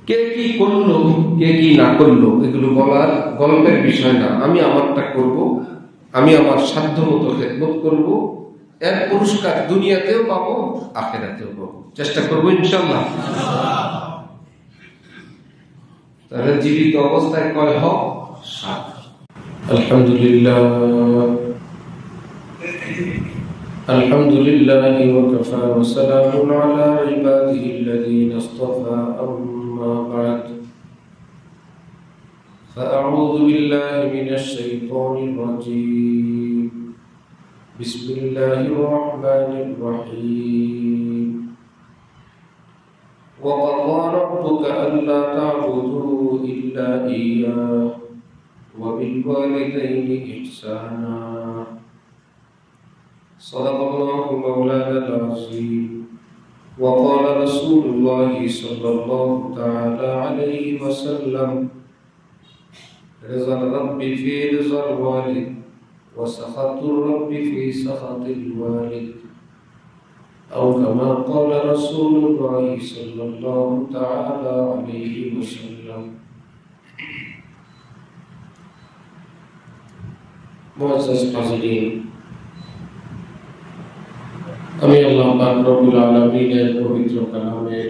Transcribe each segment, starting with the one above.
কে কি করলো, কে কি না করলো, এগুলো বলার গল্পের বিষয় না। আমি আমারটা করব, আমি আমার সাধ্য মতো খেদমত করব, এর পুরস্কার দুনিয়াতেও পাবো, আখিরাতেও পাবো। চেষ্টা করবো ইনশাআল্লাহ। তাহলে জীবিত অবস্থায় কয় হক? 7। আলহামদুলিল্লাহ, আলহামদুলিল্লাহি ওয়া কাফা ওয়া সালামুন আলা ইবাদিহিল্লাযীনা ইসতাফা, আম্মা বা'দ। فأعوذ بالله من الشيطان الرجيم. بسم الله الرحمن الرحيم. وقضى ربك ألا تعبدوا إلا إياه وبالوالدين إحسانا. صدق الله مولانا العظيم. وقال رسول الله صلى الله تعالى عليه وسلم: رضا الرب في رضا الوالد وسخط الرب في سخط الوالد، أو كما قال رسول الله صلى الله تعالى عليه وسلم. মুআজ্জাজ হাজিরিন, আমি আল্লাহ পাক রব্বুল আলামিনের পবিত্র কালামের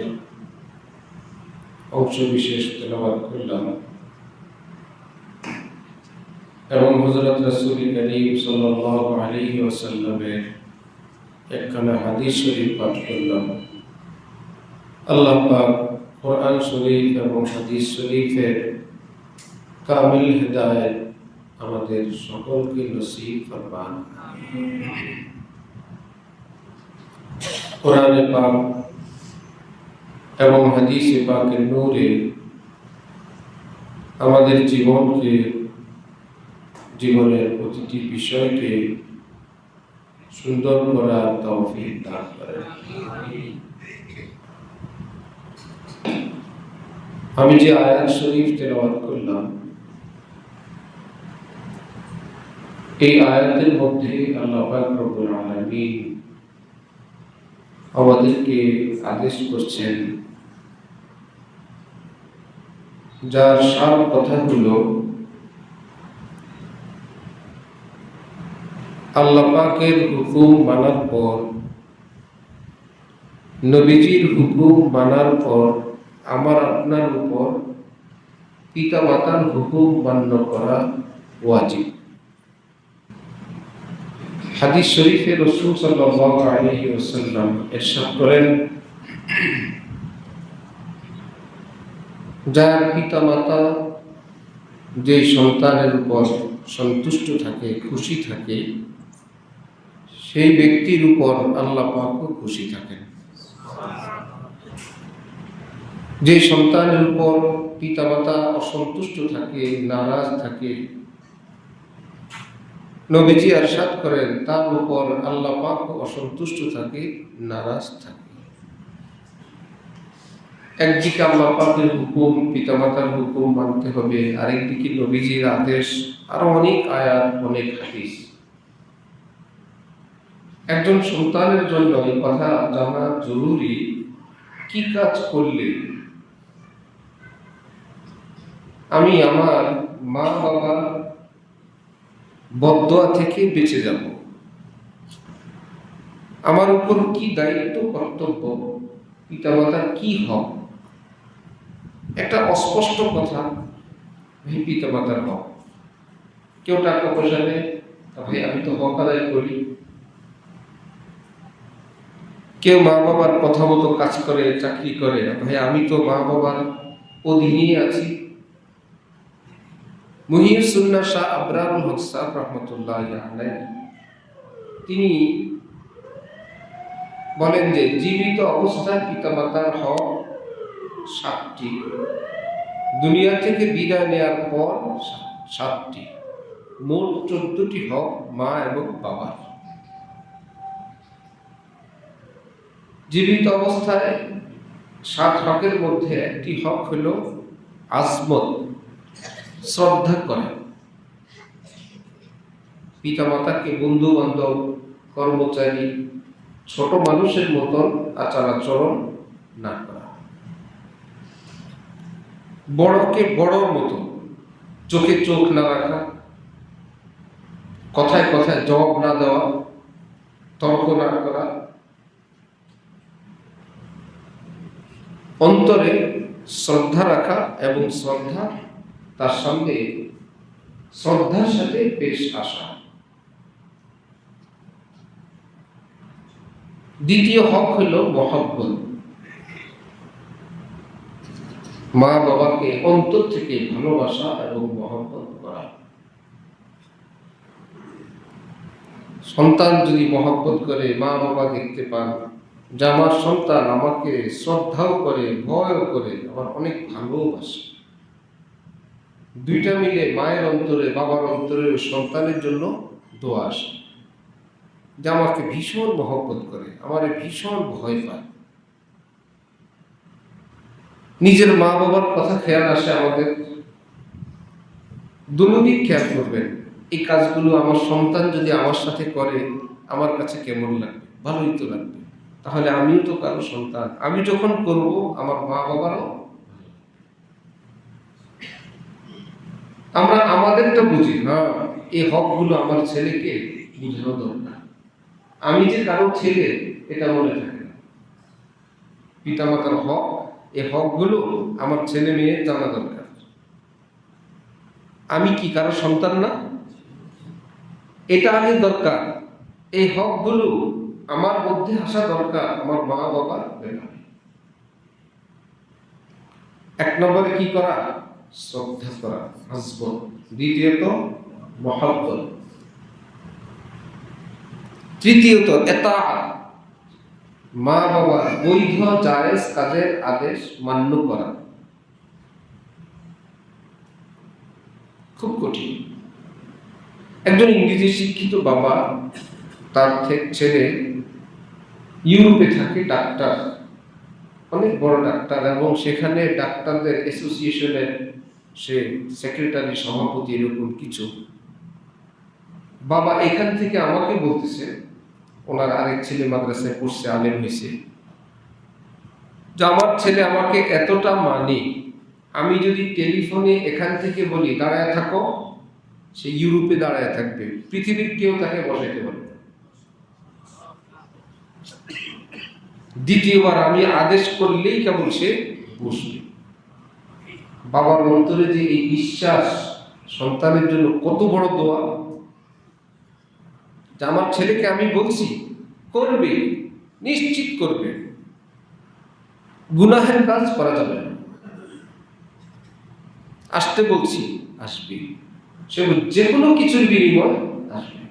অংশ বিশেষ তেলাওয়াত করলাম এবং হযরত রাসূল করিম সাল্লাল্লাহু আলাইহি ওয়াসাল্লামের একখানা হাদিস শরীফ পাঠ করলাম। আল্লাহ পাক কোরআন শরীফ এবং হাদিস শরীফের কামিল হিদায়াত আমাদের সকলকে নসিব ফরমান। কোরআনে পাক এবং হাদিসে পাকের নূরে আমাদের জীবনকে, জীবনের প্রতিটি বিষয়কে সুন্দর করার তৌফিক দান করেন। আমি যে আয়াত শরীফ তেলাওয়াত করলাম, এই আয়াতের মধ্যে আল্লাহ পাক রব্বুল আলামিন আমাদেরকে আদেশ করছেন, যার সার কথাগুলো আল্লাহ পাকের হুকুম মানার পর, নবীজির হুকুম মানার পর আমার আপনার উপর পিতা মাতার হুকুম মান্য করা ওয়াজিব। হাদিস শরীফে রাসূল সাল্লাল্লাহু আলাইহি ওয়াসাল্লাম ইরশাদ করেন, যার পিতা মাতা যে সন্তানের উপর সন্তুষ্ট থাকে, খুশি থাকে, সেই ব্যক্তির উপর আল্লাহ পাকও খুশি থাকেন। যে সন্তানের উপর পিতামাতা অসন্তুষ্ট থাকে, নারাজ থাকে, নবীজি ইরশাদ করেন তার উপর আল্লাহ পাক অসন্তুষ্ট থাকে, নারাজ থাকে। একদিকে আল্লাহ পাকের হুকুম, পিতামাতার হুকুম মানতে হবে, আরেকদিকে নবীজির আদেশ, আরো অনেক আয়াত, অনেক হাদিস। একজন সন্তানের জন্য এই কথা জানা জরুরি, কি কাজ করলে আমি আমার মা বাবার বদদোয়া থেকে বেঁচে যাব, আমার উপর কি দায়িত্ব, কর্তব্য, পিতামাতার কি হক। একটা অস্পষ্ট কথা, ভাই পিতামাতার হক। কেউ টাকা পয়সা নেই, ভাই আমি তো হক আদায় করি। কেউ মা বাবার কথা মতো কাজ করে, চাকরি করে, ভাই আমি তো মা বাবার অধীনেই আছি। মুহিউস সুন্নাহ শাহ আবরারুল হক সাহেব রাহমাতুল্লাহি আলাইহি তিনি বলেন যে জীবিত অবস্থায় পিতামাতার হক 7টি, দুনিয়া থেকে বিদায় নেওয়ার পর 7টি, মোট 14টি হক মা এবং বাবার। জীবিত অবস্থায় 7 হকের মধ্যে একটি হক হলো আজমত, শ্রদ্ধা করে। পিতামাতাকে বন্ধু বান্ধব, কর্মচারী, ছোট মানুষের মতন আচার আচরণ না করা। বড়কে বড়র মতো, চোখে চোখ না রাখা, কথায় কথায় জবাব না দেওয়া, তর্ক না করা, অন্তরে শ্রদ্ধা রাখা এবং শ্রদ্ধা তার সঙ্গে শ্রদ্ধার সাথে পেশ আসা। দ্বিতীয় হক হইল মহব্বত। মা বাবাকে অন্তর থেকে ভালোবাসা এবং মহব্বত করা। সন্তান যদি মহব্বত করে, মা বাবা দেখতে পান যে আমার সন্তান আমাকে শ্রদ্ধাও করে, ভয়ও করে, আমার অনেক ভালোবাসে, দুইটা মিলে মায়ের অন্তরে বাবার অন্তরে সন্তানের জন্য দোয়া আসে যে আমাকে ভীষণ মহব্বত করে, আমার ভীষণ ভয় পায়। নিজের মা বাবার কথা খেয়াল আসে আমাদের, দুদিক খেয়াল করবেন, এই কাজগুলো আমার সন্তান যদি আমার সাথে করে আমার কাছে কেমন লাগবে, ভালোই তো লাগবে, তাহলে আমিও তো কারো সন্তান, আমি যখন করব আমার মা বাবারও। আমরা আমাদেরটা বুঝি না, এই হকগুলো আমার ছেলেকে বুঝানো দরকার। আমি যে কারো ছেলে এটা মনে থাকে না, পিতামাতার হক, এই হকগুলো আমার ছেলে মেয়ে জানা দরকার। আমি কি কারো সন্তান না, এটা আগে দরকার। এই হকগুলো আমার মধ্যে আসা দরকার আমার মা বাবার ব্যাপারে। এক নম্বরে কি করা? শ্রদ্ধা করা, হাসবত। দ্বিতীয়ত মহব্বত। তৃতীয়ত ইতাআত, মা বাবার বৈধ জায়েজ কাজের আদেশ মান্য করা। খুব কঠিন। একজন ইংরেজি শিক্ষিত বাবা, তার ছেলে ইউরোপে থাকে, ডাক্তার, অনেক বড় ডাক্তার, এবং সেখানে ডাক্তারদের অ্যাসোসিয়েশনের সে সেক্রেটারি, সভাপতি, এরকম কিছু। বাবা এখান থেকে আমাকে বলতেছে, ওনার আরেক ছেলে মাদ্রাসায় পড়ছে, আলেম হয়েছে, যে আমার ছেলে আমাকে এতটা মানে, আমি যদি টেলিফোনে এখান থেকে বলি দাঁড়ায় থাকো, সে ইউরোপে দাঁড়ায় থাকবে, পৃথিবীর কেউ তাকে বসাইতে পারবে। দ্বিতীয়বার আমি আদেশ করলেই কেবল সে বসবে। বাবার অন্তরে যে এই বিশ্বাস, সন্তানের জন্য কত বড় দোয়া, যে আমার ছেলেকে আমি বলছি করবে, নিশ্চিত করবে, গুনাহের কাজ করা যাবে না, আসতে বলছি আসবে, সে যে কোনো কিছুর বিনিময় আসবে।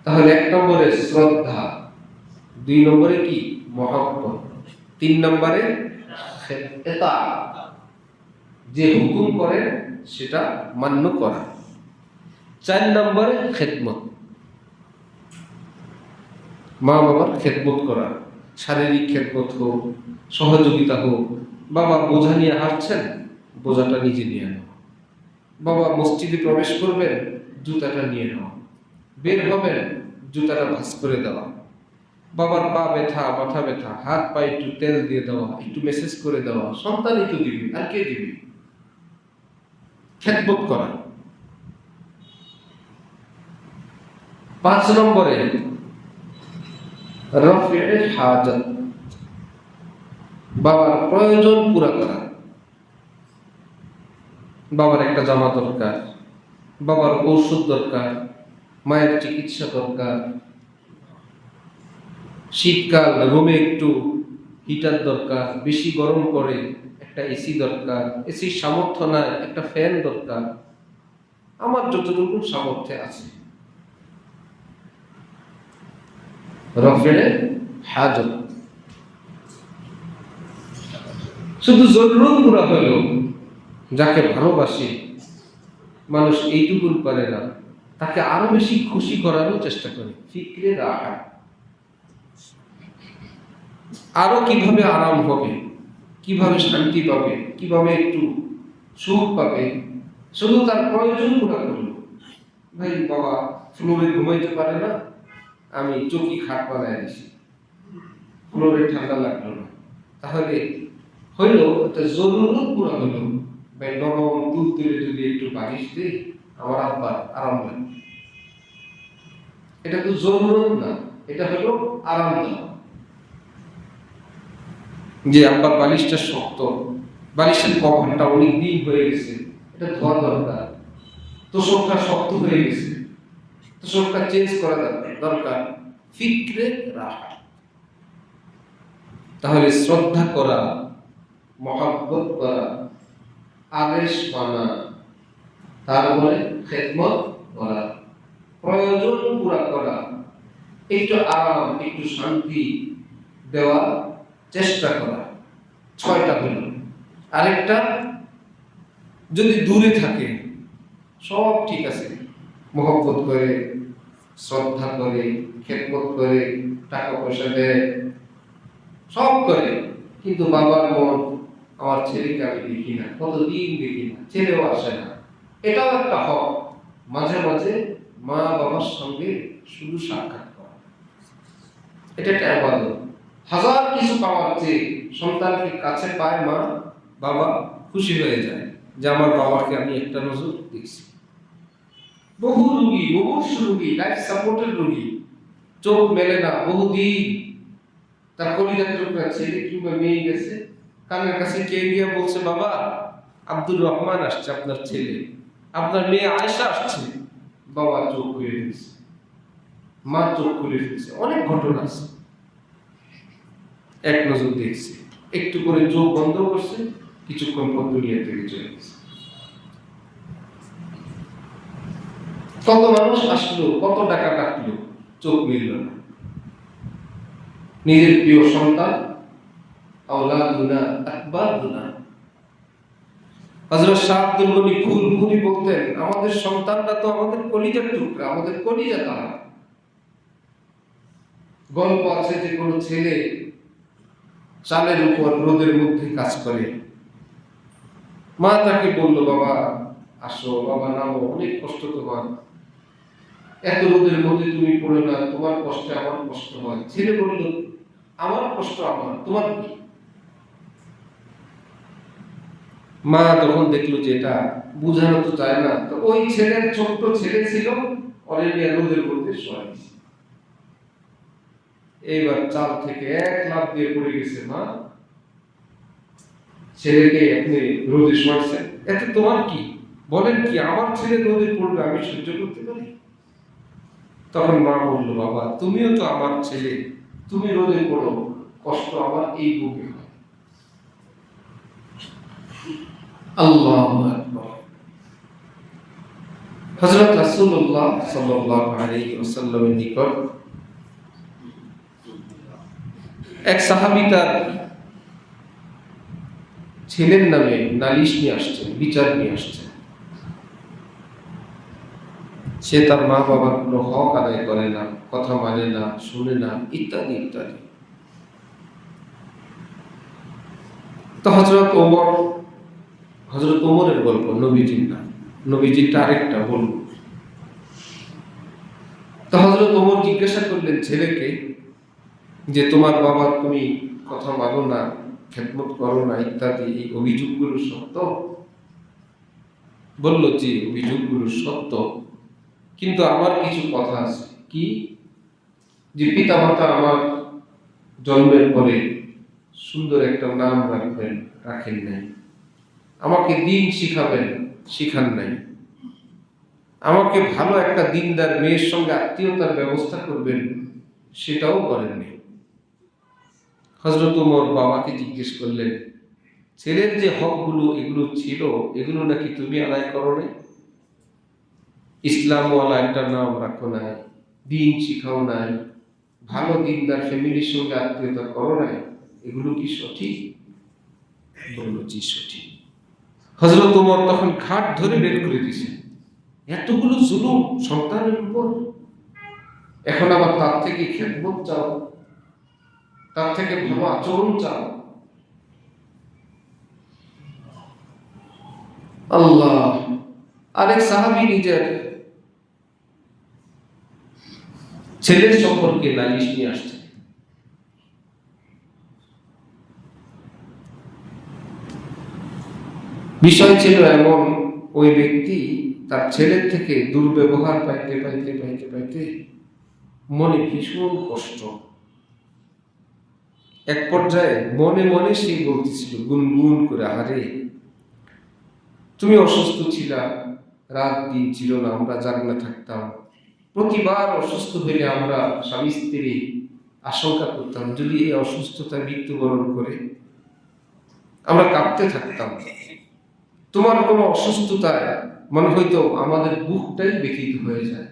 তাহলে এক নম্বরে শ্রদ্ধা, দুই নম্বরে কি? মহব্বত, তিন নম্বরে ইতাআত, যে হুকুম করে সেটা মান্য করা, চার নম্বরে খেদমত, মা বাবার খেদমত করা, শারীরিক খেদমত হোক, সহযোগিতা হোক। বাবা বোঝা নিয়ে হাঁটছেন, বোঝাটা নিজে নিয়ে নেওয়া। বাবা মসজিদে প্রবেশ করবেন, জুতাটা নিয়ে নেওয়া। বের হবেন, জুতাটা ভাঁজ করে দেওয়া। বাবার পা ব্যথা, মাথা ব্যথা, হাত পা একটু তেল দিয়ে দেওয়া, একটু মেসেজ করে দেওয়া। সন্তানই তো দিবে, আর কে দিবে? খেদমত করা। 5 নম্বরে রফিউল হাজাত, বাবার প্রয়োজন পুরা করা। বাবার একটা জামা দরকার, বাবার ঔষধ দরকার, মায়ের চিকিৎসা দরকার, শীতকাল রুমে একটু হিটার দরকার, বেশি গরম করে একটা এসি দরকার, এসির সামর্থ্য নাই একটা ফ্যান দরকার। আমার যতটুকু সামর্থ্যে আছে, রফিউল হাজাত। শুধু জরুরত পুরা হলো, যাকে ভালোবাসি মানুষ এইটুকুন করে না, তাকে আরো বেশি খুশি করারও চেষ্টা করে। ফিক্রে রাখা, আরো কিভাবে আরাম হবে, কিভাবে শান্তি পাবে, কিভাবে একটু সুখ পাবে, শুধু তার প্রয়োজন পুরা করলো। ভাই বাবা ফ্লোরে ঘুমাইতে পারে না, আমি চৌকি খাট বানায় দিছি, ফ্লোরে ঠান্ডা লাগলো না, তাহলে হইল একটা জরুরত পুরা হইল, ভাই নরম দুধ দিলে যদি একটু বালিশ দিই আমার আব্বার আরাম লাগবে। এটা তো জরুরত না, এটা হলো আরাম দেওয়া। যে আব্বার বালিশটা শক্ত, বালিশের কভারটা অনেক দিন হয়ে গেছে, এটা ধোয়া দরকার, তোষকটা শক্ত হয়ে গেছে, তোষকটা চেঞ্জ করা দরকার, ফিক্রে রাখা। তাহলে শ্রদ্ধা করা, মহব্বত করা, আদেশ মানা, তারপরে খেদমত করা, প্রয়োজন পুরা করা, একটু আরাম একটু শান্তি দেওয়ার চেষ্টা করা, 6টা হলো। আরেকটা, যদি দূরে থাকে সব ঠিক আছে, মহব্বত করে, শ্রদ্ধা করে, খেদমত করে, টাকা পয়সা দেয়, সব করে, কিন্তু বাবার মন আমার ছেলেকে আমি দেখি না, কতদিন দেখি না, ছেলেও আসে না, এটাও একটা হক। মাঝে মাঝে মা বাবার সঙ্গে শুধু সাক্ষাৎ করা, এটা একটা ইবাদত। হাজার কিছু পাওয়ার চেয়ে সন্তানকে কাছে পায় মা বাবা, খুশি হয়ে যায় যে আমার বাবাকে আমি একটা নজর দেখছি। বহু রোগী, মুমূর্ষু রোগী, লাইফ সাপোর্টের রোগী, চোখ মেলে না বহুদিন, তার কলিজার টুকরা ছেলে কিংবা মেয়ে গেছে, কানের কাছে কে গিয়ে বলছে, বাবা আব্দুর রহমান আসছে, আপনার ছেলে, আপনার মেয়ে আয়েশা আসছে। বাবা চোখ খুলে ফেলছে, মা চোখ খুলে ফেলছে। অনেক ঘটনা আছে, এক নজর দেখছে, একটু করে চোখ বন্ধ করছে, কিছুক্ষণ পর দুনিয়া থেকে চলে গেছে। কত মানুষ আসলো, কত টাকা ডাকলো, চোখ মিলল না। নিজের প্রিয় সন্তান, আওলাদুনা আকবারুনা। হযরত শাহ আব্দুল গনি ফুলপুরি বলতেন, আমাদের সন্তানরা তো আমাদের কলিজার টুকরা, আমাদের কলিজা তারা। গল্প আছে যে কোনো ছেলে চালের উপর রোদের মধ্যে কাজ করে, মা তাকে বলল, বাবা আসো, বাবা নামো, অনেক কষ্ট তোমার, এত রোদের মধ্যে তুমি পড়ে না, তোমার কষ্টে আমার কষ্ট হয়। ছেলে বলল, আমার কষ্ট আমার, তোমার কি? মা তখন দেখলো যে এটা বুঝানো তো যায় না, তো ওই ছেলের ছোট্ট ছেলে ছিল, অলরেডি রোদের মধ্যে শোয়া দিয়েছে। এইবার চাল থেকে এক লাফ দিয়ে পড়ে গেছে মা, ছেলেকে আপনি রোদে শোয়াচ্ছেন, এতে তোমার কি? বলেন কি, আমার ছেলে রোদে পড়বে আমি সহ্য করতে পারি? তখন মা বলল, বাবা তুমিও তো আমার ছেলে, তুমি রোদে পড়ো, কষ্ট আমার এই বুকে হয়। আল্লাহু আকবার। হযরত রাসূলুল্লাহ সাল্লাল্লাহু আলাইহি ওয়াসাল্লামের নিকট এক সাহাবী তার ছেলের নামে নালিশ নিয়ে আসছেন, বিচার নিয়ে আসছেন। সে তার মা বাবার কোনো হক আদায় করে না, কথা মানে না, শুনে না, ইত্যাদি ইত্যাদি। তো হযরত ওমরের গল্প, নবীজির না, নবীজিরটা আরেকটা বলব। তো হযরত ওমর জিজ্ঞাসা করলেন ছেলেকে যে, তোমার বাবা তুমি কথা মানো না, খেদমত করো না, ইত্যাদি, এই অভিযোগগুলো সত্য? বলল, যে অভিযোগগুলো সত্য, কিন্তু আমার কিছু কথা আছে। কি? যে পিতা মাতা আমার জন্মের পরে সুন্দর একটা নাম রাখেন নাই, আমাকে দিন শিখান নাই, আমাকে ভালো একটা দিনদার মেয়ের সঙ্গে আত্মীয়তার ব্যবস্থা করবেন, সেটাও করেননি। হযরত ওমর বাবাকে জিজ্ঞেস করলেন, ছেলের যে হকগুলো এগুলো ছিল, এগুলো নাকি তুমি আদায় করো নাই? ইসলামওয়ালা একটা নাম রাখো নাই, দিন শিখাও নাই, ভালো দিনদার ফ্যামিলির সঙ্গে আত্মীয়তা করো নাই, এগুলো কি সঠিক? বলল, জি সঠিক। হযরত ওমর তখন ঘাট ধরে বের করে দিয়েছেন, এতগুলো জুলুম সন্তানের উপর, এখন আবার তার থেকে খেদমত চাও, তার থেকে ভালো আচরণ চাও। আল্লাহ। আরেক সাহাবী নিজের ছেলের সম্পর্কে নালিশ নিয়ে আসছে। বিষয় ছিল এমন, ওই ব্যক্তি তার ছেলের থেকে দুর্ব্যবহার পাইতে পাইতে পাইতে পাইতে মনে ভীষণ কষ্ট। এক পর্যায়ে মনে মনে সে বলতেছিল গুনগুন করে, আরে তুমি অসুস্থ ছিলা, রাত দিন ছিল না, আমরা জাগনা থাকতাম, প্রতিবার অসুস্থ হইলে আমরা স্বামী স্ত্রী আশঙ্কা করতাম যদি এই অসুস্থতায় মৃত্যুবরণ করে, আমরা কাঁপতে থাকতাম। তোমার কোনো অসুস্থতায় মনে হয়তো আমাদের বুকটাই ব্যথিত হয়ে যায়।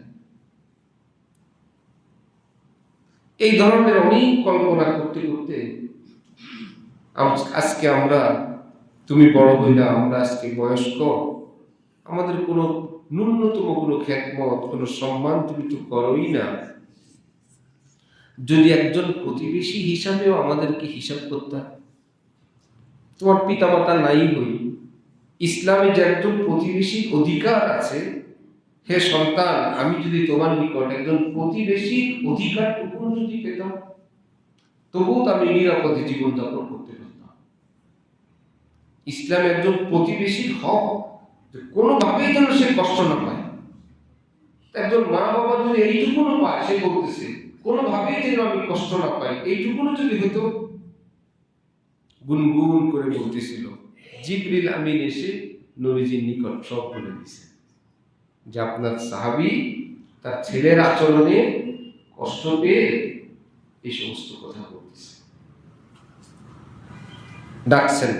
এই ধরনের অনেক কল্পনা করতে করতে আজকে আমরা, তুমি বড় হইলা, আমরা আজকে বয়স্ক, আমাদের কোনো ন্যূনতম কোনো খেদমত, কোনো সম্মান তুমি তো করোই না। যদি একজন প্রতিবেশী হিসাবেও আমাদেরকে হিসাব করতে, তোমার পিতামাতা নাই হই, ইসলামে যে একজন প্রতিবেশীর অধিকার আছে, হে সন্তান, আমি যদি তোমার নিকট একজন প্রতিবেশীর অধিকারটুকু যদি পেতাম, তবুও তো আমি নিরাপদে জীবনযাপন করতে পারতাম। ইসলাম একজন প্রতিবেশীর হক, কোনোভাবেই যেন সে কষ্ট না পায়। একজন মা বাবা যদি এইটুকুনো পায়, সে বলতেছে কোনোভাবেই যেন আমি কষ্ট না পাই, এইটুকুনো যদি হতো। গুনগুন করে বলতেছিল, জিবরিল আমিন এসে নবীজির নিকট সব বলে দিয়েছে যে আপনার সাহাবী তার ছেলের আচরণে কষ্ট পেয়ে এই সমস্ত কথা বলতেছে। ডাকছেন,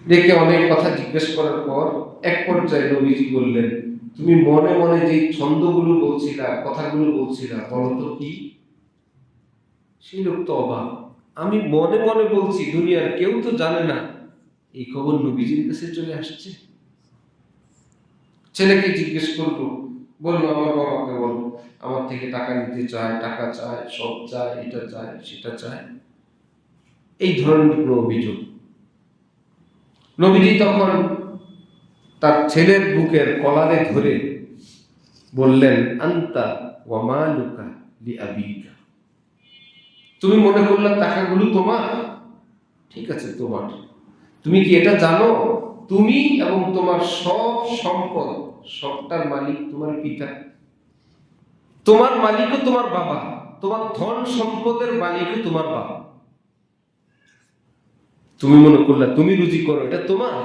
ডেকে অনেক কথা জিজ্ঞেস করার পর এক পর্যায়ে নবীজি বললেন, তুমি মনে মনে যে ছন্দগুলো বলছিলা, কথাগুলো বলছিলা, বলো তো কি? সেই লোক তো অবাক, আমি মনে মনে বলছি, দুনিয়ার কেউ তো জানে না, এই খবর নবীজির কাছে চলে আসছে। ছেলেকে জিজ্ঞেস করলো, বললো আমার বাবাকে বলো, আমার থেকে টাকা নিতে চায়, টাকা চায়, সব চায়, এটা চায়, সেটা চায়, এই ধরনের কোনো অভিযোগ। নবীজি তখন তার ছেলের বুকের কলারে ধরে বললেন, আন্তা ওয়া মালুকা লিআবিকা, তুমি মনে করলে টাকাগুলো তোমার, ঠিক আছে তোমার, তুমি কি এটা জানো তুমি এবং তোমার সব সম্পদ, সবটার মালিক তোমার পিতা, তোমার মালিকও তোমার বাবা, তোমার ধন সম্পদের মালিকও তোমার বাবা। তুমি মনে করলে তুমি রুজি করো, এটা তোমার,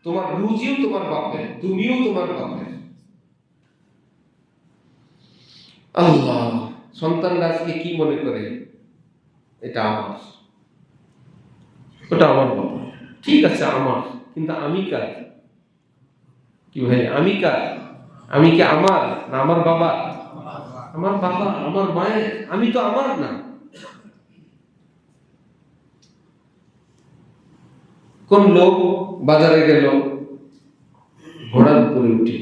তোমার রুজিও তোমার বাপের, তুমিও তোমার বাপের। আল্লাহ, সন্তানরা আজকে কি মনে করে, এটা আমার, ওটা আমার বাবা, ঠিক আছে আমার, কিন্তু আমি কার? কি ভাই, আমি কার? আমি কি আমার না আমার বাবা? আমার বাবা, আমার মায়ের, আমি তো আমার না। কোন লোক বাজারে গেল, ঘোড়ার উপরে উঠে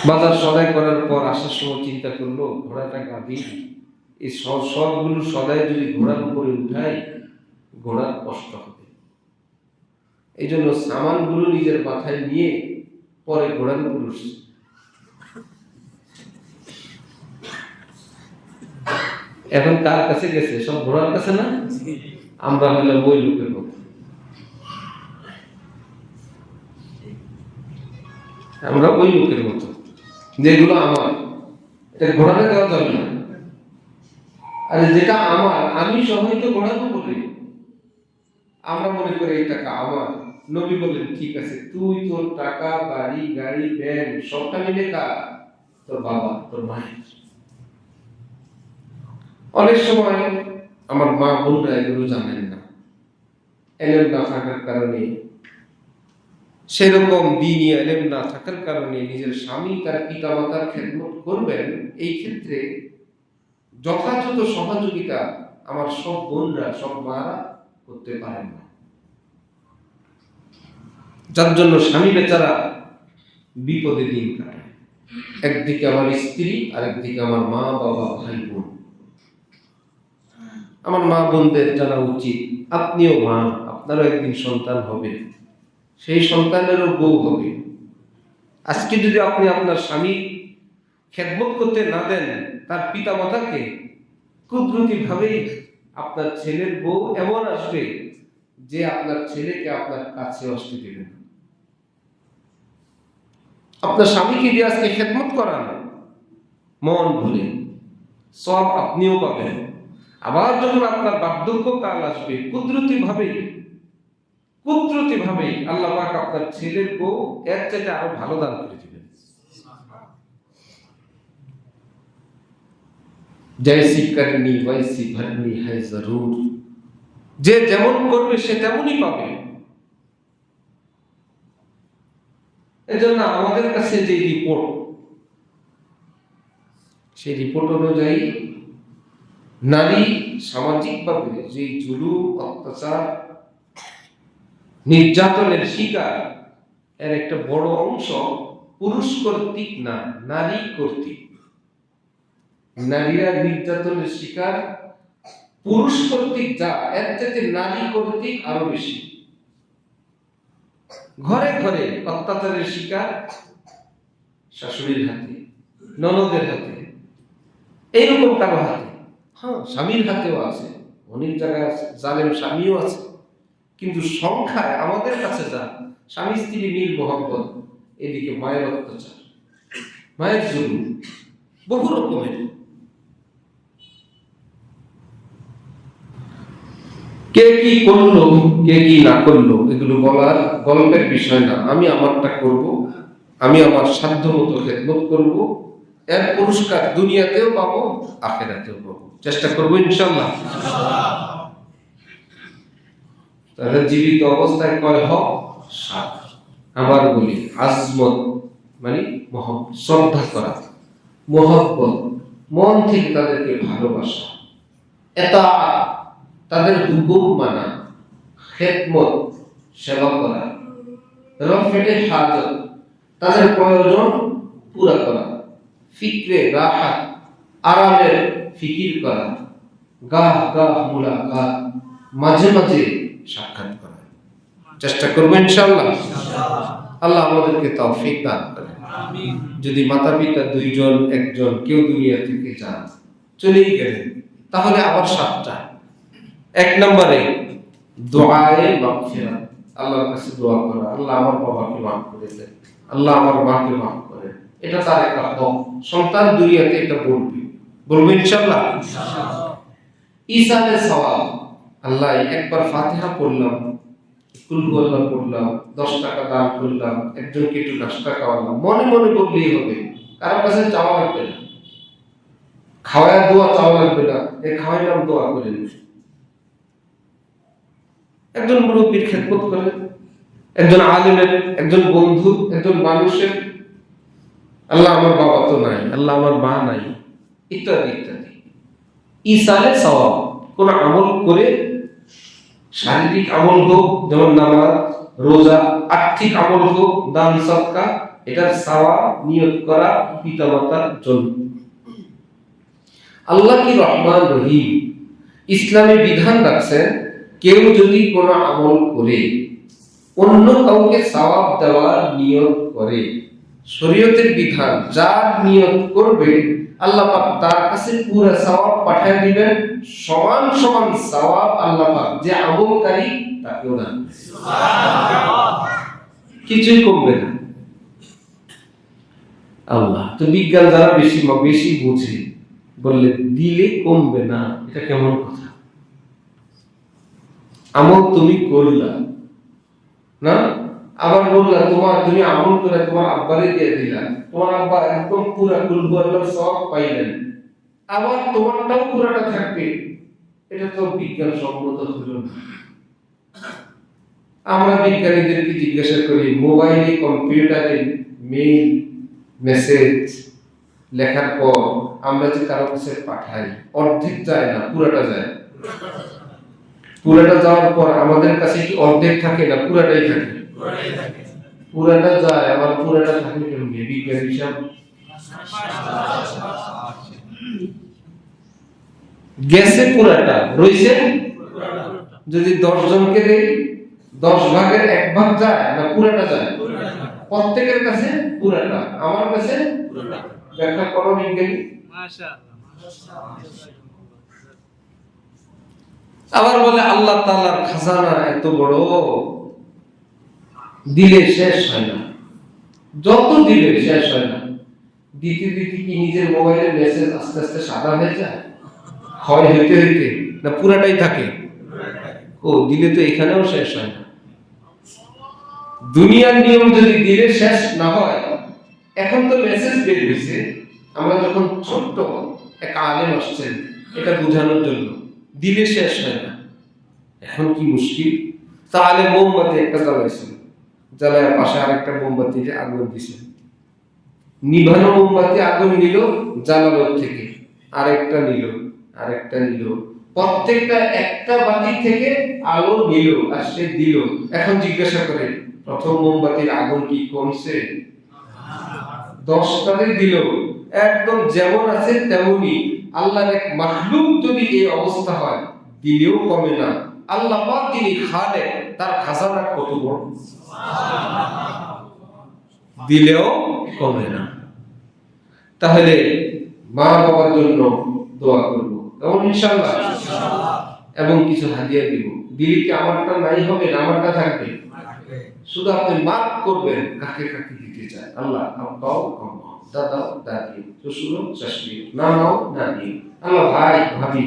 বাজার সদাই করার পর আসার সময় চিন্তা করলো, ঘোড়াটা গাভী, এই সবগুলো সদাই যদি ঘোড়ার উপরে উঠাই, ঘোড়ার কষ্ট হবে। এই জন্য সামানগুলো নিজের মাথায় নিয়ে পরে ঘোড়ার উপর উঠছে। এখন কার কাছে গেছে? সব ঘোড়ার কাছে না? আমরা হলে ওই লোকের মতো, আমরা ওই লোকের মতো, যেগুলো আমার, এটা ঘোড়াটা দেওয়া যাবে না। আর যেটা আমার, আমি সবাই তো ঘোড়াকে বলি, আমরা মনে করি এই টাকা আমার। নবী বলেন, ঠিক আছে, তুই তোর টাকা, বাড়ি, গাড়ি, ব্যাংক সবটা মিলে কার? তোর বাবা, তোর মায়ের। অনেক সময় আমার মা বোনরা এগুলো জানেন না, এলেম না থাকার কারণে, সেরকম দ্বীনি এলেম না থাকার কারণে নিজের স্বামী তার পিতা মাতার খেদমত করবেন, এই ক্ষেত্রে যথাযথ সহযোগিতা আমার সব বোনরা, সব মারা করতে পারেন না, যার জন্য স্বামী বেচারা বিপদে দিন কাটায়। একদিকে আমার স্ত্রী, আরেকদিকে আমার মা বাবা, ভাই বোন। আমার মা বোনদের জানা উচিত, আপনিও মা, আপনারও একদিন সন্তান হবে, সেই সন্তানেরও বউ হবে। আজকে যদি আপনি আপনার স্বামী খেদমত করতে না দেন, তার পিতা মাতাকে, কুদরতি ভাবেই আপনার ছেলের বউ এমন আসবে যে আপনার ছেলেকে আপনার কাছে আসতে দেবেন। আপনার স্বামীকে দিয়ে আজকে খেদমত করান মন ভরে, সব আপনিও পাবেন। আবার যখন আপনার বার্ধক্যকাল আসবে, কুদরতি ভাবেই আল্লাহ পাক আপনার ছেলের বউ এর চাইতে আরো ভালো দান করে দিবেন। জৈসি করনি বৈসি ভরনি है जरूर, যে যেমন করবে সে তেমনই পাবে। এজন্য আমাদের কাছে যে রিপোর্ট, সেই রিপোর্ট অনুযায়ী নারী সামাজিকভাবে যে জুলুম, অত্যাচার, নির্যাতনের শিকার, এর একটা বড় অংশ পুরুষ কর্তৃক না, নারী কর্তৃক। নারীরা নির্যাতনের শিকার পুরুষ কর্তৃক যা, এর চাইতে নারী কর্তৃক আরো বেশি। ঘরে ঘরে অত্যাচারের শিকার শাশুড়ির হাতে, ননদের হাতে, এইরকম কারো হাতে, হ্যাঁ স্বামীর হাতেও আছে, অনেক জায়গায় আছে, জালেম স্বামীও আছে। কিন্তু সংখ্যায় আমাদের কাছে যা, স্বামী স্ত্রী মিল মহব্বত, এদিকে মায়ের অত্যাচার, মায়ের জুলুম বহু রকমের। কে কি করলো, কে কি না করলো, এগুলো বলার গল্পের বিষয় না। আমি আমারটা করব, আমি আমার সাধ্য মতো খেদমত করব, এর পুরস্কার দুনিয়াতেও পাবো, আখিরাতেও পাবো, চেষ্টা করবো ইনশাআল্লাহ। তাহলে জীবিত অবস্থায় কয় হক? 7। আবার বলি, আজমত মানে শ্রদ্ধা করা, মহব্বত, মন থেকে তাদেরকে ভালোবাসা, এতাআত তাদের হুকুম মানা, খেদমত সেবা করা, রফে হাজত তাদের প্রয়োজন পুরা করা, ফিক্রে রাহাত আরামের ফিকির করা, গাহ গাহ মুলাকাত মাঝে মাঝে সাক্ষাৎ করা। চেষ্টা করবো ইনশাআল্লাহ। আল্লাহ আমাদেরকে তৌফিক দান করেন। যদি মাতা পিতা দুইজন একজন কেউ দুনিয়া থেকে যান, চলেই গেলেন, তাহলে আবার 7টা। 1 নম্বরে দোয়ায়ে মাগফিরাত, আল্লাহর কাছে দোয়া করা, আল্লাহ আমার বাবাকে মাফ করে দেন, আল্লাহ আমার মাকে মাফ করেন। এটা তার একটা হক, সন্তান দুনিয়াতে এটা বলবে ইনশাআল্লাহ। ঈসানের সওয়াব, আল্লাহ একবার ফাতিহা পড়লাম, কুল হুয়াল্লাহ পড়লাম, 10 টাকা দান করলাম, একজনকে একটু নাস্তা খাওয়ালাম, মনে মনে বললেই হবে, কারোর কাছে চাওয়া লাগবে না, খাওয়ায় দোয়া চাওয়া লাগবে না, খাওয়াইলাম দোয়া করেন। একজন মুরব্বীর খেদমত করেন, একজন আলেমের, একজন বন্ধু, একজন মানুষের, আল্লাহ আমার বাবা তো নাই, আল্লাহ আমার মা নাই, ইত্যাদি ইত্যাদি। ঈসালে সওয়াব, কোন আমল করে, শারীরিক আমল হোক যেমন নামাজ, রোজা, আর্থিক আমল হোক, দান সদকা, এটার সওয়াব নিয়ত করা পিতামাতার জন্য। আল্লাহ কি রহমান রহিম, ইসলামে বিধান রাখছেন, কেউ যদি কোন আমল করে অন্য কাউকে সওয়াব দেওয়ার নিয়ত করে, শরীয়তের বিধান, যার নিয়ত করবে আল্লাহ পাক তার কাছে পুরো সওয়াব পাঠিয়ে দিবেন, সমান সমান সওয়াব আল্লাহ পাক যে আমলকারী তাকেও দান করবেন, সুবহানাল্লাহ, কিছুই কমবে না। আল্লাহ তো বিজ্ঞান দ্বারা বেশি বুঝে, বললে দিলে কমবে না, এটা কেমন কথা? আমল তুমি করলা না, আবার বললা তুমি আমল করে তোমার আব্বারে দিয়ে দিলা, তোমার আব্বা একদম পুরা কুলবু আল্লাহর সওয়াব পাইলেন, আবার তোমারটাও পুরাটা থাকবে, এটা তো বিজ্ঞান সম্মত হলো না। আমরা বিজ্ঞানীদেরকে জিজ্ঞাসা করি, মোবাইলে কম্পিউটারে মেইল মেসেজ লেখার পর আমরা যে কারো কাছে পাঠাই, অর্ধেক যায় না, পুরাটা যায়। পুরাটা যাওয়ার পর আমাদের কাছে কি অর্ধেক থাকে না, পুরাটাই থাকে? পুরাটা যায়, আবার পুরাটা থাকে কেন? বিজ্ঞান হিসাব গেছে, পুরাটা রইছে। যদি 10 জনকে দেই, 10 ভাগের 1 ভাগ যায় না, পুরাটা যায়? প্রত্যেকের কাছে পুরাটা, আমার কাছে পুরাটা। ব্যাখ্যা করো বিজ্ঞানী। মাশাআল্লাহ। আবার বলে আল্লাহ তাআলার খাজানা এত বড়, দিলে শেষ হয় না, যত দিলে শেষ হয় না। দিতে দিতে কি নিজের মোবাইলের মেসেজ আস্তে আস্তে সাদা হয়ে যায়, ক্ষয় হইতে হইতে, না পুরাটাই থাকে? ও দিলে তো এখানেও শেষ হয় না। দুনিয়ার নিয়ম যদি দিলে শেষ না হয়, এখন তো মেসেজ বের হয়েছে, আমরা যখন ছোট্ট এক আলেম আসছেন এটা বোঝানোর জন্য, দিলে শেষ হয় না। এখন কি মুশকিল, তাহলে মোমবাতি একটা জ্বালাইছেন, জ্বালায় পাশে আরেকটা মোমবাতিতে আগুন দিছে, নিভানো মোমবাতি আগুন নিল জ্বালানোর থেকে, আরেকটা নিল, আরেকটা নিল, প্রত্যেকটা একটা বাতি থেকে আলো নিল আর সে দিল। এখন জিজ্ঞাসা করে প্রথম মোমবাতির আগুন কি কমছে? 10টাতে দিল, একদম যেমন আছে তেমনি। আল্লাহর এক মাখলুক যদি এই অবস্থা হয়, দিলেও কমে না। আল্লাহ পাক যিনি খালেক, তার খাজানা কত বড়, দিলেও কমে না। তাহলে মা বাবার জন্য দোয়া করব, এবং ইনশাআল্লাহ এবং কিছু হাদিয়া দিব। দিলে কি আমারটা নাই হবে না, আমারটা থাকবে? শুধু আপনি মাফ করবেন কাকে কাকে দিতে চায়। আল্লাহ আব্বাও আম্মা, দাদাও দাদি, শ্বশুরও শাশুড়ি, নানাও নানি, আল্লাহ ভাই ভাবি,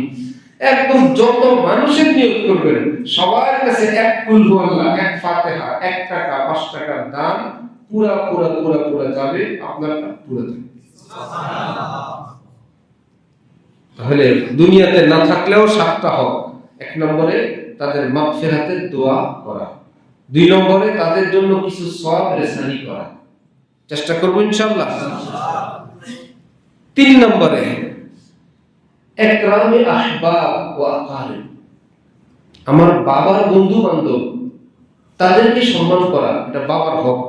একদম যত মানুষের নিয়োগ করবেন সবার কাছে এক কুল আল্লাহ, এক ফাতিহা, 1 টাকা 5 টাকার দান পুরা পুরা পুরা পুরা যাবে, আপনারটা পুরো থাকবে। তাহলে দুনিয়াতে না থাকলেও 7টা হোক। 1 নম্বরে তাদের মাগফিরাতের দোয়া করা, 2 নম্বরে তাদের জন্য কিছু সওয়াব রেসানি করা, চেষ্টা করব ইনশাআল্লাহ। 3 নম্বরে ইকরামে আহবাব ওয়া আকারিব, আমার বাবার বন্ধু বান্ধব তাদেরকে সম্মান করা, এটা বাবার হক।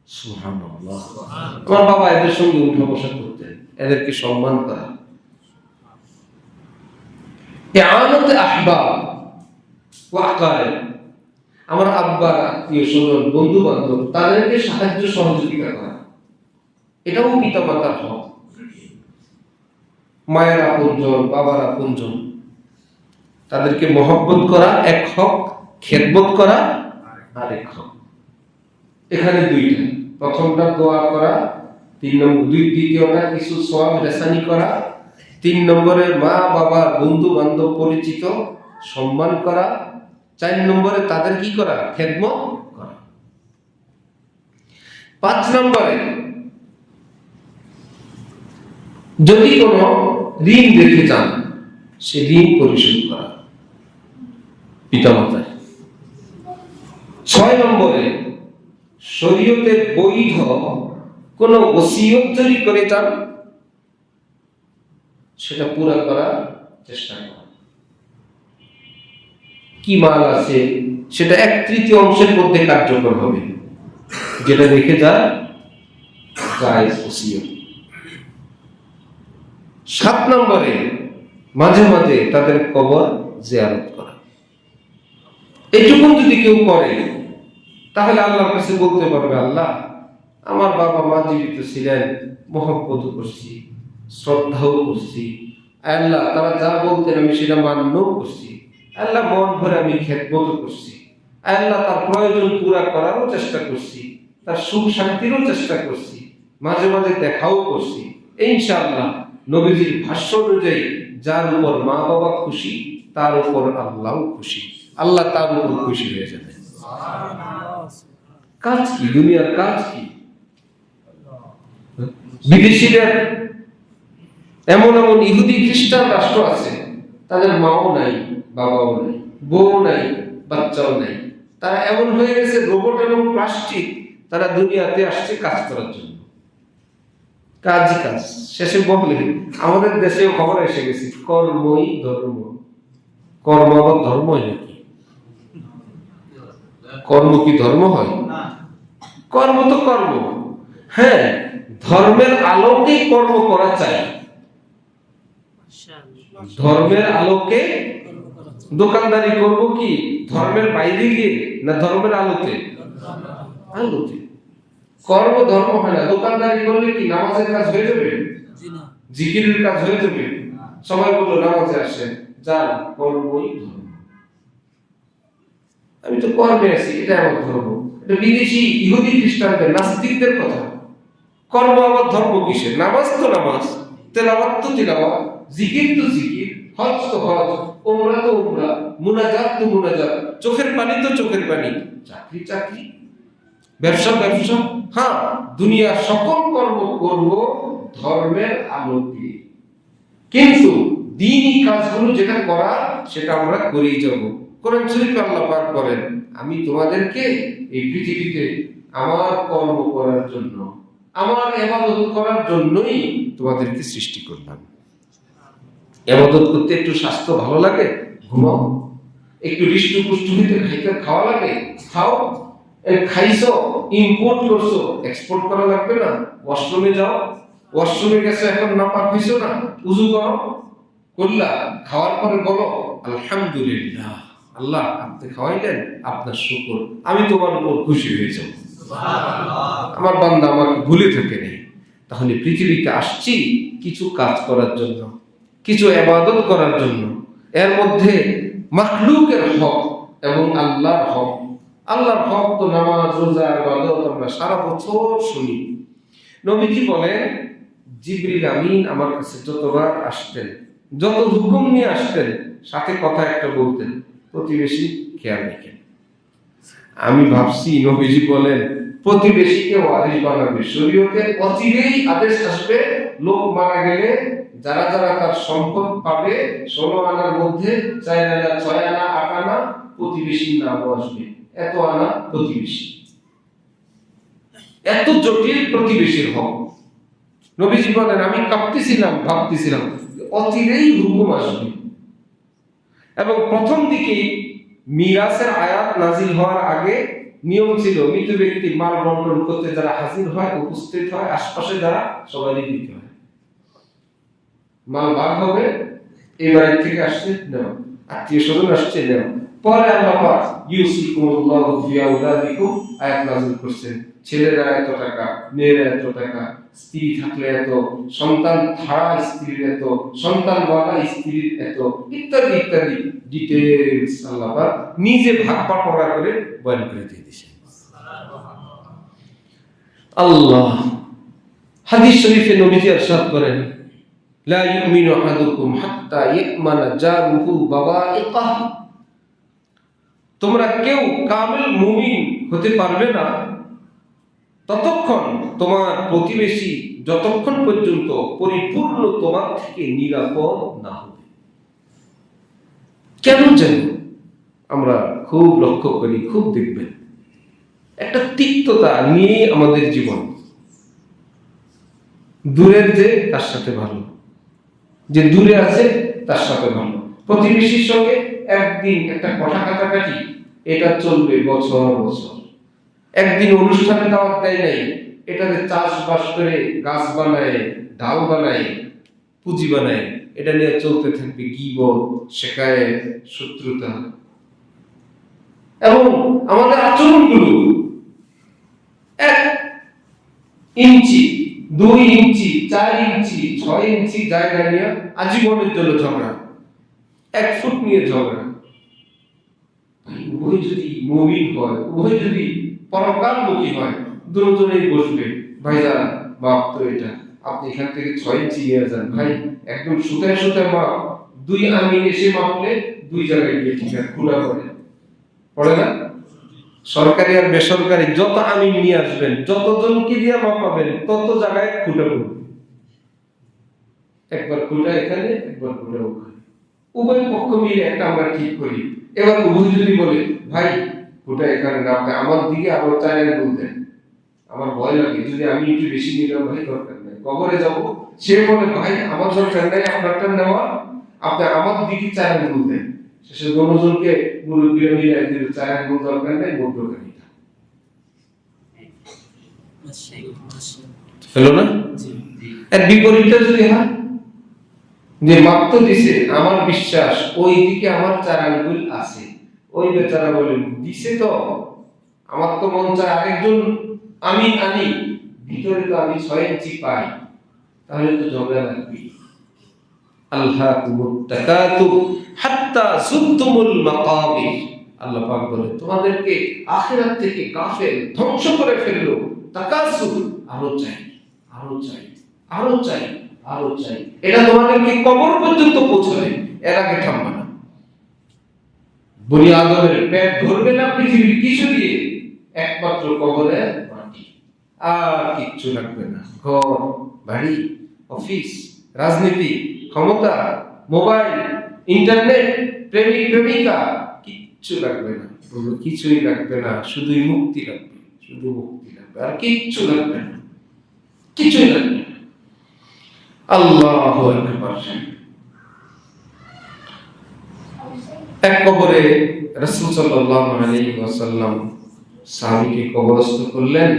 সুবহানাল্লাহ, আমার বাবা এদের সঙ্গে উঠা বসা করতেন, এদেরকে সম্মান করা। ইআনাতে আহবাব ওয়া আকারিব, আমার আব্বার আত্মীয় স্বজন বন্ধু বান্ধব তাদেরকে সাহায্য সহযোগিতা করা, এটাও পিতা মাতার হক। মায়ের আপনজন, বাবার আপনজন, তাদেরকে মহব্বত করা এক হক, খেদমত করা আরেক হক। এখানে 2টা, প্রথমটা দোয়া করা, 3 নম্বর, দ্বিতীয়টা কিছু সওয়াব রেসানি করা, 3 নম্বরে মা বাবার বন্ধু বান্ধব পরিচিত সম্মান করা, 4 নম্বরে তাদের কি করা? খেদমত করা। 5 নম্বরে যদি কোনো ঋণ রেখে যান সে ঋণ পরিশোধ করা পিতামাতার। 6 নম্বরে শরীয়তে বৈধ কোন ওসিয়ত যদি করে যান সেটা পুরা করার চেষ্টা করা। কি মাল আছে সেটা 1/3 অংশের মধ্যে কার্যকর হবে, যেটা রেখে যায় জায়েজ ওসিয়ত। 7 নম্বরে মাঝে মাঝে তাদের কবর জিয়ারত করা। এইটুকু যদি কেউ করে তাহলে আল্লাহর কাছে বলতে পারবে, আল্লাহ আমার বাবা মা জীবিত ছিলেন, মহব্বত করছি, শ্রদ্ধাও করছি, আল্লাহ তারা যা বলতেন আমি সেটা মান্যও করছি, আল্লাহ মন ভরে আমি খেদমত করছি, আল্লাহ তার প্রয়োজন পুরা করারও চেষ্টা করছি, তার সুখ শান্তিরও চেষ্টা করছি, মাঝে মাঝে দেখাও করছি। ইনশাআল্লাহ নবীজির ভাষ্য অনুযায়ী যার উপর মা বাবা খুশি তার উপর আল্লাহও খুশি, আল্লাহ তার উপর খুশি হয়ে যাবে। কাজ কি, দুনিয়ার কাজ কি? বিদেশিদের এমন এমন ইহুদি খ্রিস্টান রাষ্ট্র আছে, তাদের মাও নাই, বাবাও নাই, বউ নাই, বাচ্চাও নাই, তারা এমন হয়ে গেছে রোবট এবং প্লাস্টিক, তারা দুনিয়াতে আসছে কাজ করার জন্য। কাজ কাজ শেষে বললে আমাদের দেশেও খবর এসে গেছে, কর্মই ধর্ম। কর্ম আবার ধর্ম হয় নাকি? কর্ম কি ধর্ম হয়? কর্ম তো কর্ম, হ্যাঁ, ধর্মের আলোকে কর্ম করা চাই। ধর্মের আলোকে দোকানদারি করব কি ধর্মের বাইরে গিয়ে, না ধর্মের আলোতে? আলোতে। কর্ম ধর্ম হয় না। দোকানদারি করলে কি নামাজের কাজ হয়ে যাবে? জিকিরের কাজ হয়ে যাবে? সবাই বললো নামাজে আসেন, যান, কর্মই ধর্ম। আমি তো কর্মে আছি, এটা আমার ধর্ম। এটা বিদেশি ইহুদি খ্রিস্টানদের, নাস্তিকদের কথা। কর্ম আবার ধর্ম কিসের? নামাজ তো নামাজ, তেলাওয়াত তো তেলাওয়াত, জিকির তো জিকির, হজ তো হজ, উমরা তো উমরা, মুনাজাত তো মুনাজাত, চোখের পানি তো চোখের পানি, চাকরি চাকরি, ব্যবসা ব্যবসা। হ্যাঁ, দুনিয়ার সকল কর্ম করব ধর্মের আলোকে, কিন্তু দ্বীনি কাজগুলো যেটা করার সেটা আমরা করেই যাব। কোরআন শরীফে আল্লাহ পাক বলেন, আমি তোমাদেরকে এই পৃথিবীতে আমার কর্ম করার জন্য, আমার ইবাদত করার জন্যই তোমাদেরকে সৃষ্টি করলাম। ইবাদত করতে একটু স্বাস্থ্য ভালো লাগে, ঘুমাও। একটু হৃষ্টপুষ্ট হইতে খাইতে খাওয়া লাগে, খাও। খাইছো, ইম্পোর্ট করছো, এক্সপোর্ট করা লাগবে না? ওয়াশরুমে যাও, ওয়াশরুমে গেছে, এখন নাপাক হইছো না, উযু করো, করলা, খাওয়ার পরে বলো আলহামদুলিল্লাহ, আল্লাহ আপনি খাওয়াইলেন, আপনার শুকর, আমি তোমার উপর খুশি হয়ে যাব, আমার বান্দা আমাকে ভুলে থাকে নেই। তাহলে পৃথিবীতে আসছি কিছু কাজ করার জন্য, কিছু ইবাদত করার জন্য। এর মধ্যে মাখলুকের হক এবং আল্লাহর হক। আল্লাহর হক তো নামাজ, রোজা, ইবাদত আমরা সারা বছর শুনি। নবীজি বলেন, জিবরিল আমিন আমার কাছে যতবার আসতেন, যত হুকুম নিয়ে আসতেন, সাথে কথা একটা বলতেন, প্রতিবেশী খেয়াল রেখেন। আমি ভাবছি নবীজি বলেন প্রতিবেশীকে ওয়ারিশ বানাবে, শরীয়তে অচিরেই আদেশ আসবে, লোক মারা গেলে যারা যারা তার সম্পদ পাবে 16 আনার মধ্যে 4 আনা, 6 আনা, 8 আনা প্রতিবেশীর নাম আসবে। এত আনা প্রতিবেশী, এত জটিল প্রতিবেশীর হক। নবীজি বলেন আমি কাঁপতেছিলাম, ভাবতেছিলাম অচিরেই হুকুম আসবে। এবং প্রথম দিকে মিরাসের আয়াত নাজিল হওয়ার আগে নিয়ম ছিল, মৃত ব্যক্তি মাল বন্টন করতে যারা হাজির হয়, উপস্থিত হয়, আশপাশে যারা, সবারই দিতে হয়। মাল ভাগ হবে, এই বাড়ি থেকে আসছে নেও, আত্মীয় স্বজন আসছে নেও। পরে আল্লাহ পাক ইউসিকুমুল্লাহু ফি আওলাদিকুম আয়াত নাযিল করছেন, ছেলেরা এত টাকা, মেয়েরা এত টাকা, স্ত্রী থাকলে এত, সন্তান ছাড়া স্ত্রীর এত, সন্তান বালা স্ত্রীর এত, ইত্যাদি ইত্যাদি ডিটেইলস আল্লাহ পাক নিজে ভাগ বাটোয়ারা করে বয়ান করে দিয়ে দিয়েছেন। আল্লাহ হাদিস শরীফে নবীজি ইরশাদ করেন, লা ইউমিনু আহাদুকুম হাত্তা ইয়ামানা জারুহু বাওয়াইকাহ। তোমরা কেউ কামিল মুমিন হতে পারবে না ততক্ষণ তোমার প্রতিবেশী যতক্ষণ পর্যন্ত পরিপূর্ণ তোমার থেকে নিরাপদ না হবে। কেন যেন আমরা খুব লক্ষ্য করি, খুব দেখবেন একটা তিক্ততা নিয়ে আমাদের জীবন। দূরের যে তার সাথে ভালো, যে দূরে আছে তার সাথে ভালো। প্রতিবেশীর সঙ্গে একদিন একটা কথা কাটাকাটি, এটা চলবে বছর বছর। একদিন অনুষ্ঠানে দাওয়াত দেয় নাই, এটাতে চাষবাস করে গাছ বানায়, ডাল বানায়, পুঁজি বানায়, এটা নিয়ে চলতে থাকবে গীবত, শিকায়েত, শত্রুতা। এবং আমাদের আচরণগুলো 1 ইঞ্চি, 2 ইঞ্চি, 4 ইঞ্চি, 6 ইঞ্চি জায়গা নিয়ে আজীবনের জন্য ঝগড়া, 1 ফুট নিয়ে ঝগড়া। উভয় যদি মুমিন হয়, উভয় যদি পরকালমুখী হয়, দুজনেই বসবে, ভাইজান বাপ তো এটা, আপনি এখান থেকে 6 ইঞ্চি নিয়ে যান ভাই, একদম সুতায় সুতায় মাপ, 2 আমিন এসে মাপলে 2 জায়গায় গিয়ে ঠিক আছে খোলা পড়ে না? সরকারি আর বেসরকারি যত আমিন নিয়ে আসবেন, যতজনকে দিয়ে মাপাবেন, তত জায়গায় খুঁটা পড়বে। একবার খুঁটা এখানে, একবার খুঁটা ওখানে, উভয় পক্ষ মিলে একটা আমরা ঠিক করি। এবার উভয় যদি বলে ভাই খুঁটা এখানে না, আমার দিকে আবার 4 আঙ্গুল দেন, আমার ভয় লাগে, যদি আমি একটু বেশি নিলাম, ভাই দরকার নাই, কবরে যাব। সে বলে ভাই আমার দরকার নাই আপনারটা নেওয়া, আপনি আমার দিকে 4 আঙ্গুল দেন। শেষে দোনোজনকে মুরব্বীরা মিলে একদিন 4 আঙ্গুল দরকার নাই, মধ্যখানে হলো না? এর বিপরীতটা যদি হয়, যে মাত্র দিছে, আমার বিশ্বাস ওই দিকে আমার 4 আঙ্গুল আছে, ওই বেচারা বলেন দিছে তো, আমার তো মন চায় আরেকজন আমি আনি, ভিতরে তো আমি 6 ইঞ্চি পাই, তাহলে তো ঝগড়া লাগবে। আলহাকুমুত তাকাতুর হাত্তা যুরতুমুল মাকাবির। আল্লাহ পাক বলে তোমাদেরকে আখিরাত থেকে গাফেল ধ্বংস করে ফেললো। তাকাসুর, আরো চাই, আরো চাই, আরো চাই, আরো চাই। এটা তোমাদেরকে কবর পর্যন্ত পৌঁছাবে, এর আগে থামবে না। বনি আদমের পেট ভরবে না পৃথিবীর কিছু দিয়ে, একমাত্র কবরের মাটি, আর কিচ্ছু লাগবে না। ঘর বাড়ি, অফিস, রাজনীতি, ক্ষমতা, মোবাইল, ইন্টারনেট, প্রেমিক প্রেমিকা, কিচ্ছু লাগবে না। কিছুই লাগবে না, শুধুই মুক্তি লাগবে, শুধু মুক্তি লাগবে, আর কিচ্ছু লাগবে না, কিছুই লাগবে না। আল্লাহু আকবার। এক কবরে রাসূল সাল্লাল্লাহু আলাইহি ওয়াসাল্লাম সাহাবীকে কবরস্থ করলেন।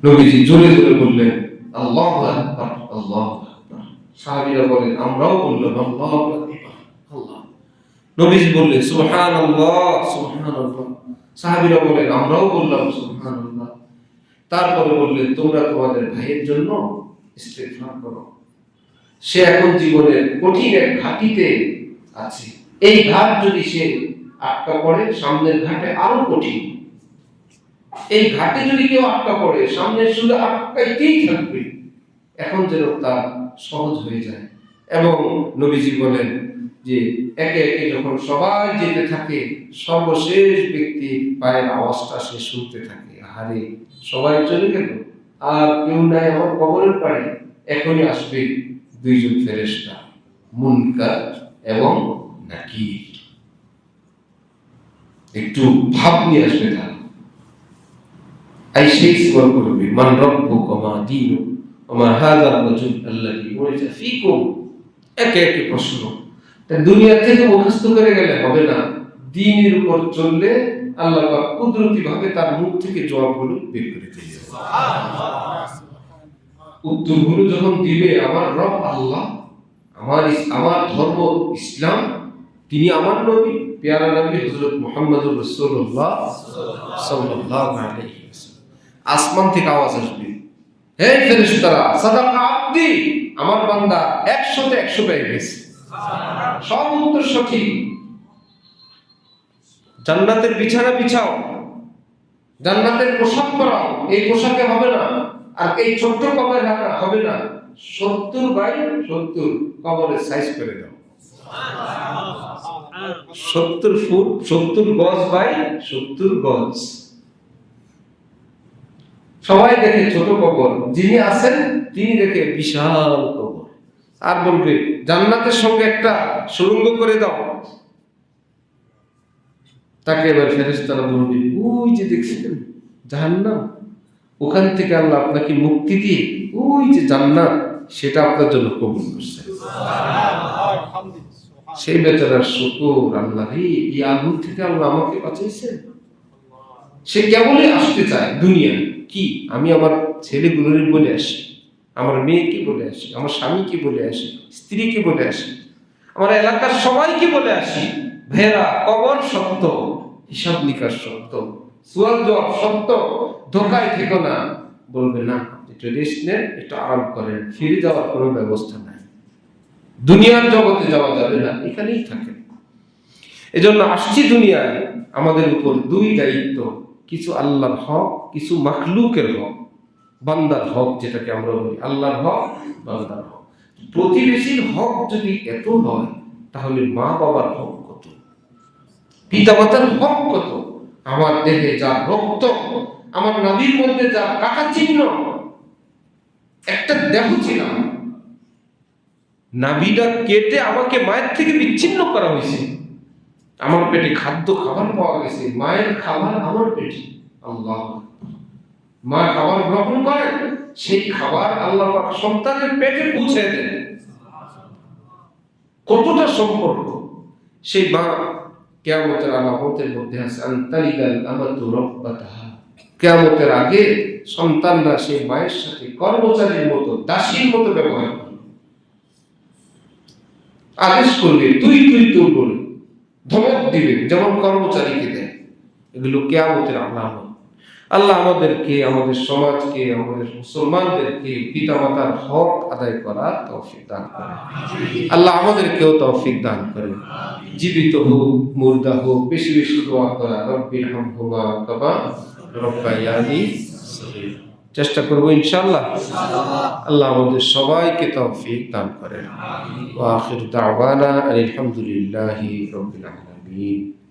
নবীজি জোরে জোরে বললেন আল্লাহু আকবার, আল্লাহু আকবার। সাহাবীরা বলেন আমরাও বললাম আল্লাহু আকবার, আল্লাহ। নবীজি বললেন সুবহানাল্লাহ, সুবহানাল্লাহ। সাহাবীরা বলেন আমরাও বললাম সুবহানাল্লাহ। তারপরে বললেন তোমরা তোমাদের ভাইয়ের জন্য ইস্তিগফার করো, সে এখন জীবনের কঠিন এক ঘাটিতে আছে। এই ঘাট যদি সে আটকা পড়ে, সামনের ঘাটে আরো কঠিন। এই ঘাটে যদি কেউ আটকা পড়ে, সামনে শুধু আটকাইতেই থাকবে, এখন যেন তার সহজ হয়ে যায়। এবং নবীজি বলেন যে একে একে যখন সবাই যেতে থাকে, সর্বশেষ ব্যক্তির পায়ের আওয়াজটা সে শুনতে থাকে। আরে সবাই চলে গেল, আর কেউ নাই আমার কবরের পাড়ে। এখনই আসবে দুইজন ফেরেশতা, মুনকার এবং নাকির। একটু ভাব নিয়ে আসবে তারা, আইসেই সওয়াল করবে মান রাব্বুকা মা দীনুকা ওয়া মা হাযা আর-রাজুল আল্লাযী বুইসা ফীকুম। একে একে প্রশ্ন। তা দুনিয়া থেকে মুখস্থ করে গেলে হবে না, দ্বীনের উপর চললে আল্লাহ পাক কুদরতি ভাবে তার মুখ থেকে জবাবগুলো বের করে দিবেন। সুবহানাল্লাহ। উত্তরগুলো যখন দিবে আমার রব আল্লাহ, আমার ধর্ম ইসলাম, তিনি আমার নবী, পেয়ারা নবী হযরত মুহাম্মদুর রাসূলুল্লাহ সাল্লাল্লাহু আলাইহি ওয়াসাল্লাম। আসমান থেকে আওয়াজ আসবে, হে ফেরেশতারা, সাদাকা আব্দি, আমার বান্দা 100তে 100 পেয়ে গেছে, সব উত্তর সঠিক। জান্নাতের বিছানা বিছাও, জান্নাতের পোশাক পরাও, এই পোশাকে হবে না, আর এই ছোট্ট কবরে হবে না, 70x70 কবরের সাইজ করে দাও। 70 ফুট 70 গজ বাই 70 গজ। সবাই দেখে ছোট কবর, যিনি আছেন তিনি দেখে বিশাল কবর, আর বলবে জান্নাতের সঙ্গে একটা সুড়ঙ্গ করে দাও। তাকে এবার ফেরেশতারা বলবে ওই যে দেখছেন জাহান্নাম, ওখান থেকে আল্লাহ আপনাকে মুক্তি দিয়ে ওই যে জান্নাত, সেটা আপনার জন্য কবুল করছে। সেই বেচারার শুকর, আল্লাহ রে, এই আগুন থেকে আল্লাহ আমাকে বাঁচাইছেন। সে কেবলই আসতে চায় দুনিয়া, কি আমি আমার ছেলেগুলোর বলে আসি, আমার মেয়েকে বলে আসি, আমার স্বামীকে বলে আসি, স্ত্রীকে বলে আসি, আমার এলাকার সবাইকে বলে আসি, ভেরা কবর সত্য, হিসাব নিকাশ সত্য, সুয়াল জবাব সত্য, ধোকায় থেকো না। বলবে না, একটু রেস্ট নেন, একটু আরাম করেন, ফিরে যাওয়ার কোনো ব্যবস্থা নাই, দুনিয়ার জগতে যাওয়া যাবে না, এখানেই থাকেন। এজন্য আসছি দুনিয়ায়, আমাদের উপর দুই দায়িত্ব, কিছু আল্লাহর হক, কিছু মাখলুকের হক। বান্দার হক যেটাকে আমরা বলি, আল্লাহর হক, বান্দার হক। প্রতিবেশীর হক যদি এত হয়, তাহলে মা বাবার হক কত, পিতামাতার হক কত, আমার দেহে যার রক্ত, আমার নাভির মধ্যে যার কাটা চিহ্ন, একটা দেহ ছিলাম, নাভিটা কেটে আমাকে মায়ের থেকে বিচ্ছিন্ন করা হয়েছে, আমার পেটে খাদ্য খাবার পাওয়া গেছে, মায়ের খাবার আমার পেটে। আল্লাহ, মা খাবার গ্রহণ করেন, সেই খাবার আল্লাহ পাক সন্তানের পেটে পৌঁছে দেন। কতটা সম্পর্ক! সেই মা কিয়ামতের আলামতের মধ্যে আছে আনতালিদাল আমাতু রাব্বাতাহা। কিয়ামতের আগে সন্তানরা সেই মায়ের সাথে কর্মচারীর মতো, দাসীর মতো ব্যবহার করবে, আদেশ করবে, তুই তুই তুই বলে ধমক দিবে, যেমন কর্মচারীকে দেয়। এগুলো কিয়ামতের আলামত। আল্লাহ আমাদেরকে, আমাদের সমাজকে, আমাদের মুসলমানদেরকে পিতামাতার হক আদায় করার তৌফিক দান করেন। আল্লাহ আমাদেরকেও তৌফিক দান করেন। জীবিত হোক, মুর্দা হোক, বেশি বেশি দোয়া করা, রব্বির হামহুমা কামা রব্বায়ানি সগীরা। চেষ্টা করবো ইনশাআল্লাহ। আল্লাহ আমাদের সবাইকে তৌফিক দান করেন। ওয়া আখির দাওয়ানা আলহামদুলিল্লাহি রাব্বিল আলামিন।